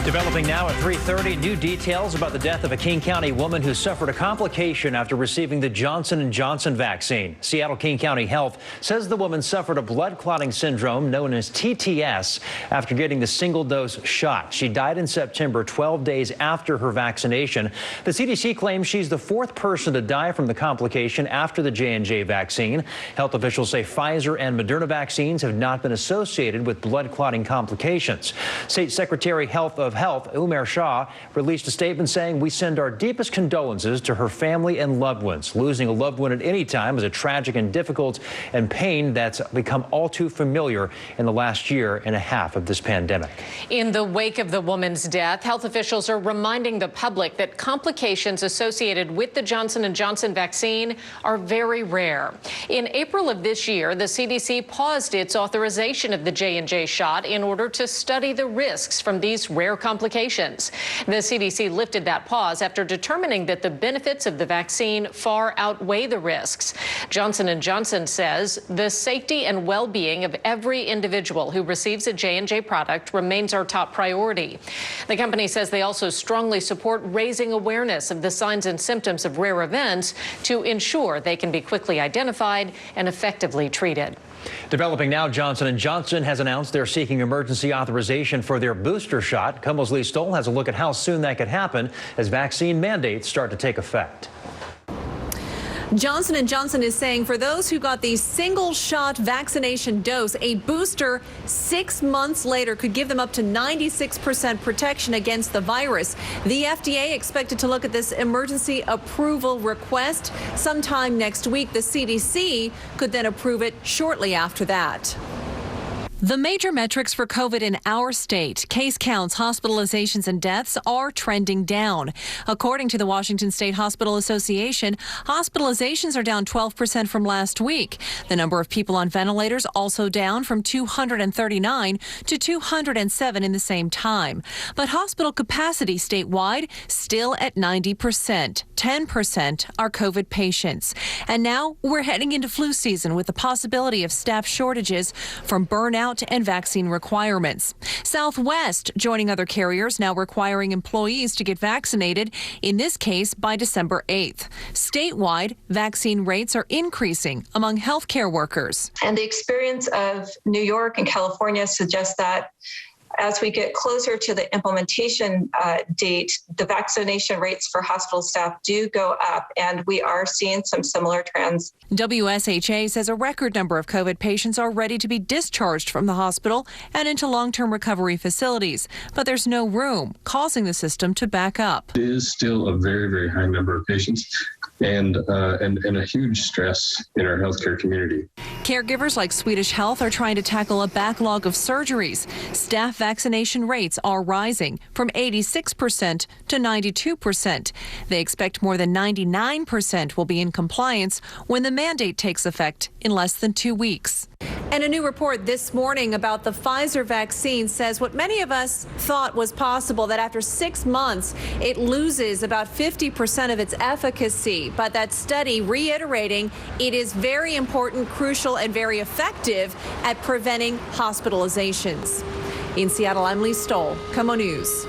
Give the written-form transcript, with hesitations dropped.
Developing now at 3:30, new details about the death of a King County woman who suffered a complication after receiving the Johnson & Johnson vaccine. Seattle King County Health says the woman suffered a blood clotting syndrome known as TTS after getting the single-dose shot. She died in September, 12 days after her vaccination. The CDC claims she's the fourth person to die from the complication after the J&J vaccine. Health officials say Pfizer and Moderna vaccines have not been associated with blood clotting complications. State Secretary of Health, Umair Shah, released a statement saying, "We send our deepest condolences to her family and loved ones. Losing a loved one at any time is a tragic and difficult and pain that's become all too familiar in the last year and a half of this pandemic." In the wake of the woman's death, health officials are reminding the public that complications associated with the Johnson & Johnson vaccine are very rare. In April of this year, the CDC paused its authorization of the J&J shot in order to study the risks from these rare complications. The CDC lifted that pause after determining that the benefits of the vaccine far outweigh the risks. Johnson & Johnson says the safety and well-being of every individual who receives a J&J product remains our top priority. The company says they also strongly support raising awareness of the signs and symptoms of rare events to ensure they can be quickly identified and effectively treated. Developing now, Johnson & Johnson has announced they're seeking emergency authorization for their booster shot. KOMO's Lee Stoll has a look at how soon that could happen as vaccine mandates start to take effect. Johnson & Johnson is saying for those who got the single-shot vaccination dose, a booster 6 months later could give them up to 96% protection against the virus. The FDA expected to look at this emergency approval request sometime next week. The CDC could then approve it shortly after that. The major metrics for COVID in our state, case counts, hospitalizations, and deaths are trending down. According to the Washington State Hospital Association, hospitalizations are down 12% from last week. The number of people on ventilators also down from 239 to 207 in the same time. But hospital capacity statewide still at 90%. 10% are COVID patients. And now we're heading into flu season with the possibility of staff shortages from burnout and vaccine requirements. Southwest joining other carriers now requiring employees to get vaccinated, in this case by December 8th. Statewide, vaccine rates are increasing among healthcare workers. And the experience of New York and California suggests that as we get closer to the implementation date, the vaccination rates for hospital staff do go up, and we are seeing some similar trends. WSHA says a record number of COVID patients are ready to be discharged from the hospital and into long-term recovery facilities, but there's no room, causing the system to back up. It is still a very, very high number of patients and a huge stress in our healthcare community. Caregivers like Swedish Health are trying to tackle a backlog of surgeries. Staff vaccination rates are rising from 86% to 92%. They expect more than 99% will be in compliance when the mandate takes effect in less than 2 weeks. And a new report this morning about the Pfizer vaccine says what many of us thought was possible, that after 6 months, it loses about 50% of its efficacy. But that study reiterating it is very important, crucial, and very effective at preventing hospitalizations. In Seattle, I'm Lee Stoll, KOMO News.